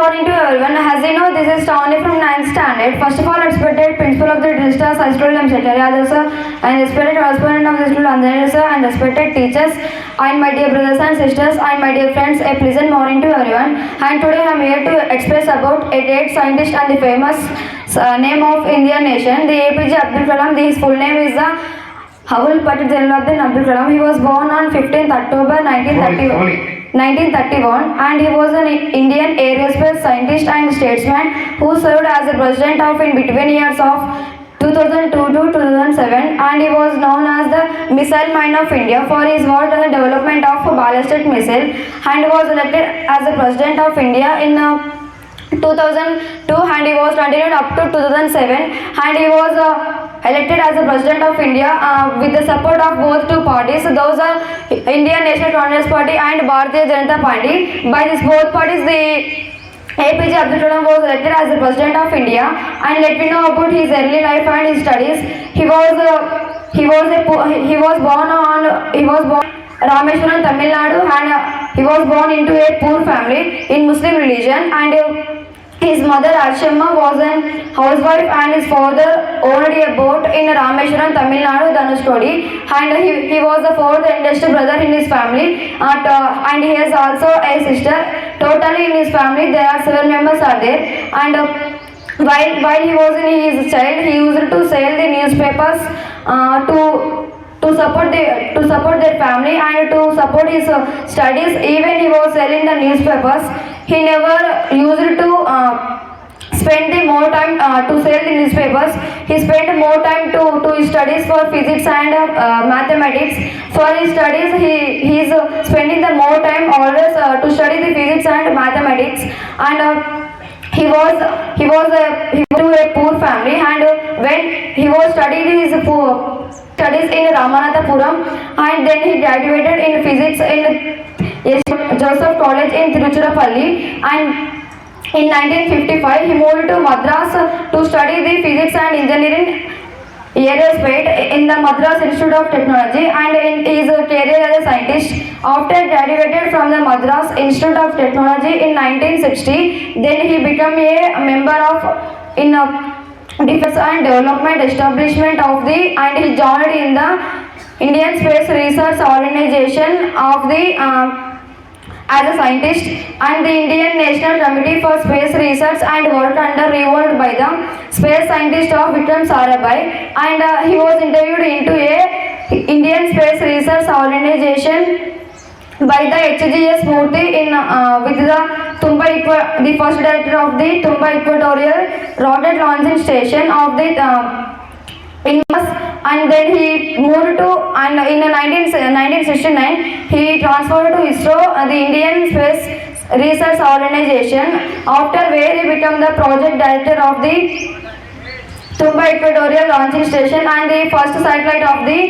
morning to everyone. As you know, this is Shravani from 9th standard. First of all, respected principal of the District High School, Secretary sir, and respected correspondent of the school, sir, and respected teachers, and my dear brothers and sisters, and my dear friends, a pleasant morning to everyone. And today I am here to express about a great scientist and the famous name of Indian nation, the APJ Abdul Kalam. His full name is the Abdul Kalam. He was born on 15th October 1931, and he was an Indian aerospace scientist and statesman who served as the president of in between years of 2002 to 2007, and he was known as the missile man of India for his work on the development of ballistic missile, and was elected as the president of India in 2002, and he was continued up to 2007, and he was elected as the president of India with the support of both two parties. Those are Indian National Congress Party and Bharatiya Janata Party. By these both parties, the APJ Abdul Kalam was elected as the president of India. And let me know about his early life and his studies. He was born Rameshwaram, Tamil Nadu, and he was born into a poor family in Muslim religion, and his mother Arshama was a housewife, and his father owned a boat in Rameshwaram, Tamil Nadu, Dhanushkodi, and he was the fourth eldest brother in his family, and he has also a sister. Totally in his family there are 7 members are there, and while he was in his child, he used to sell the newspapers to support their family and to support his studies. Even he was selling the newspapers. He never used to spend the more time to sell the newspapers. He spent more time to his studies for physics and mathematics. For his studies, he is spending the more time always to study the physics and mathematics. And he was to a poor family, and when he was studying his studies in Ramanathapuram, and then he graduated in physics in Joseph College in Tiruchirappalli, and in 1955 he moved to Madras to study the physics and engineering aerospace in the Madras Institute of Technology, and in his career as a scientist. After graduated from the Madras Institute of Technology in 1960, then he became a member of Defense and Development Establishment of the, and he joined in the Indian Space Research Organization of the as a scientist, and the Indian National Committee for Space Research and worked under revolved by the space scientist of Vikram Sarabhai, and he was interviewed into a Indian Space Research Organization by the HGS Murthy in with the the first director of the Tumba Equatorial Rocket Launching Station of the and then he moved to, and in 1969 he transferred to ISRO, the Indian Space Research Organization, after where he became the project director of the Tumba Equatorial Launching Station and the first satellite of the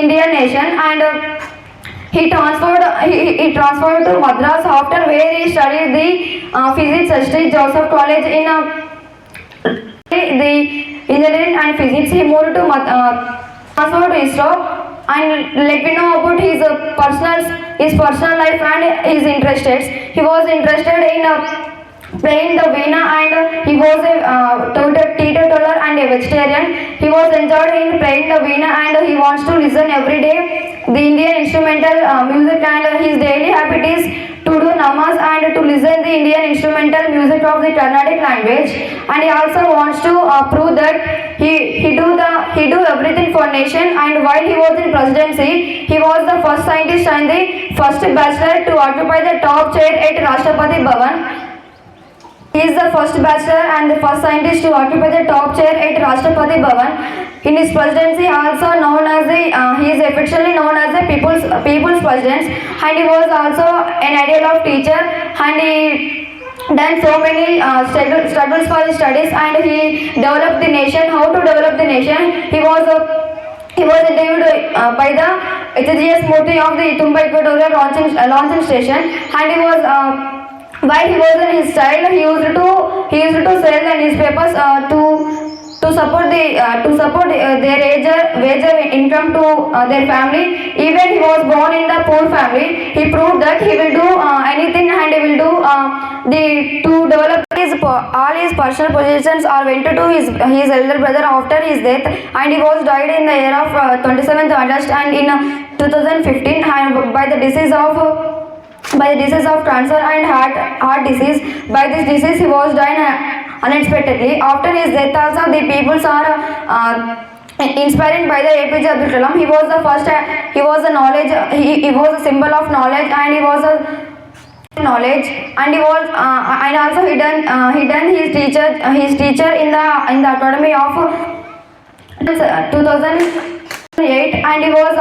Indian nation, and he transferred to Madras, after where he studied the physics history Joseph College in the engineering and physics. He moved to transferred to ISRO, and let me know about his personal life and his interests. He was interested in playing the veena, and he was a teetotaler and a vegetarian. He was enjoyed in playing the veena, and he wants to listen every day the Indian instrumental music, and his daily habit is to do namaz and to listen the Indian instrumental music of the Carnatic language. And he also wants to prove that he do everything for nation. And while he was in presidency, he was the first scientist and the first bachelor to occupy the top chair at Rashtrapati Bhavan. He is the first bachelor and the first scientist to occupy the top chair at Rashtrapati Bhavan. In his presidency, also known as he is affectionately known as the people's president, and he was also an ideal of teacher, and he done so many struggles for his studies, and he developed the nation. How to develop the nation? He was interviewed by the HGS Murthy of the Tumba Equatorial launching station, and he was. While he was in his child, he used to sell the newspapers to support their wage income to their family. Even he was born in the poor family. He proved that he will do anything, and he will do to develop all his personal possessions are went to his elder brother after his death, and he was died in the year of 27th August and in 2015 and by the disease of cancer and heart disease. By this disease he was died unexpectedly. After his death also the peoples are inspired by the APJ Abdul Kalam. He was the first, he was a knowledge, he was a symbol of knowledge, and he was a knowledge, and he was and also he done his teacher in the academy of 2008, and he was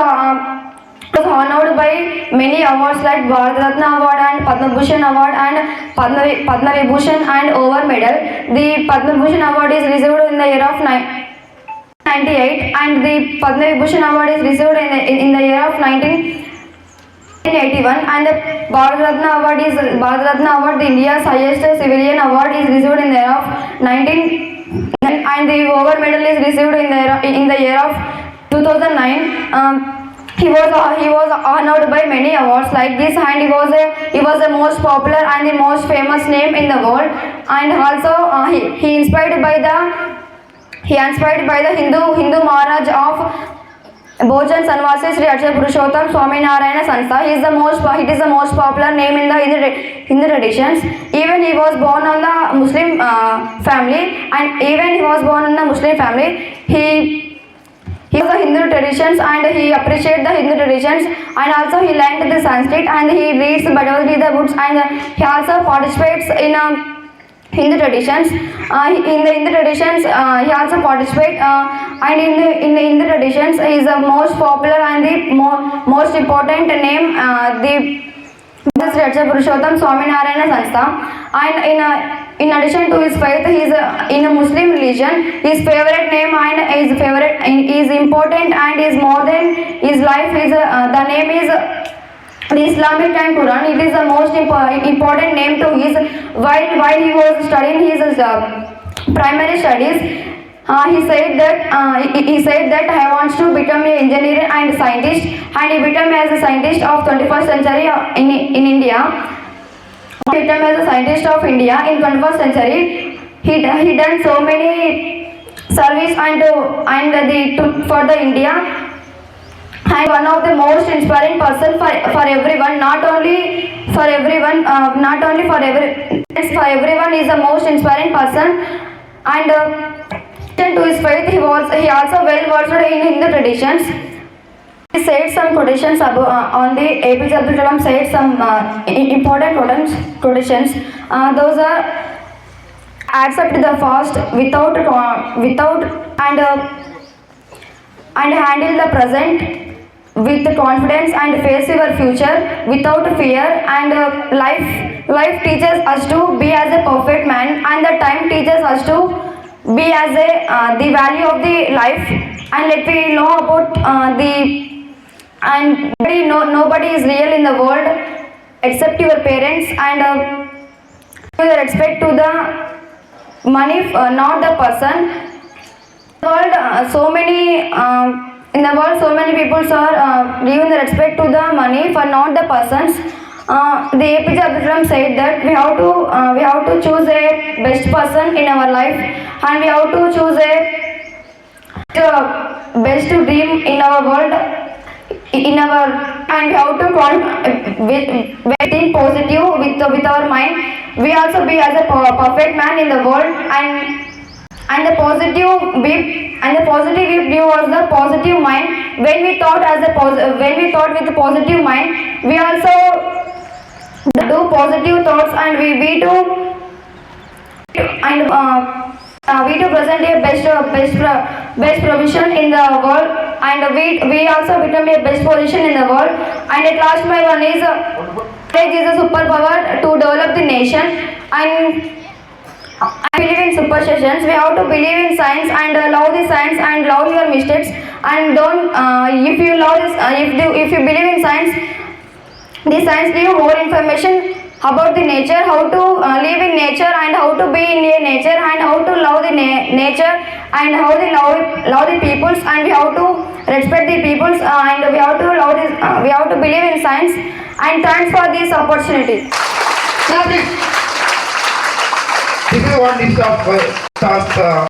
honored by many awards like Bharat Ratna Award and Padma Bhushan Award and Padma Vibhushan and Over Medal. The Padma Bhushan Award is received in the year of 1998, and the Padma Vibhushan Award is received in the year of 1981, and the Bharat Ratna Award, the India's highest civilian award, is received in the year of 19, and the Over Medal is received in the year of 2009. He was honored by many awards like this, and he was the most popular and the most famous name in the world, and also he inspired by the Hindu Maharaj of Bhojan Sanvasi Sri Akshay Purushottam Swami Narayana Sanstha. It is the most popular name in the Hindu traditions. Even he was born on the Muslim family, and he was the Hindu traditions, and he appreciates the Hindu traditions, and also he learned the Sanskrit, and he reads Bhagavad Gita books, and he also participates in Hindu traditions. In the Hindu traditions, he also participates, and in the Hindu traditions, he is the most popular and the most important name, the Sri Akshay Purushottam Swami Narayana Sanstha. And in addition to his faith, he is in a Muslim religion. His favorite name and is important and is more than his life. The name is the Islamic and Quran. It is the most important name to his. While he was studying his primary studies, he said that I want to become an engineer and scientist, and he became as a scientist of 21st century in India. He became as a scientist of India in 21st century. He done so many service for the India, and one of the most inspiring person for everyone. Not only for everyone is the most inspiring person. And to his faith, he also well versed in Hindu traditions. He said some quotations on the APJ Abdul Kalam said some important quotations. Those are: accept the fast without and handle the present with confidence, and face your future without fear. And life teaches us to be as a perfect man, and the time teaches us to be as the value of the life. And let me know about and nobody is real in the world except your parents, and with respect to the money, not the person. In the world, so many people are giving the respect to the money for not the persons. The APJ Abdul Kalam said that we have to choose a best person in our life, and we have to choose a best dream in our world. And we have to think positive with our mind. We also be as a perfect man in the world, and the positive view was the positive mind. When we thought with a positive mind, we also do positive thoughts, and we do present a best provision in the world, and we also become a best position in the world. And at last, my one is courage is a superpower to develop the nation. And I believe in superstitions. We have to believe in science, and love the science, and love your mistakes, and don't if you love this if you believe in science, the science give more information about the nature, how to live in nature, and how to be in nature, and how to love the nature, and how to love the peoples, and we have to respect the peoples, and we have to believe in science. And thanks for this opportunity. this is one list of stars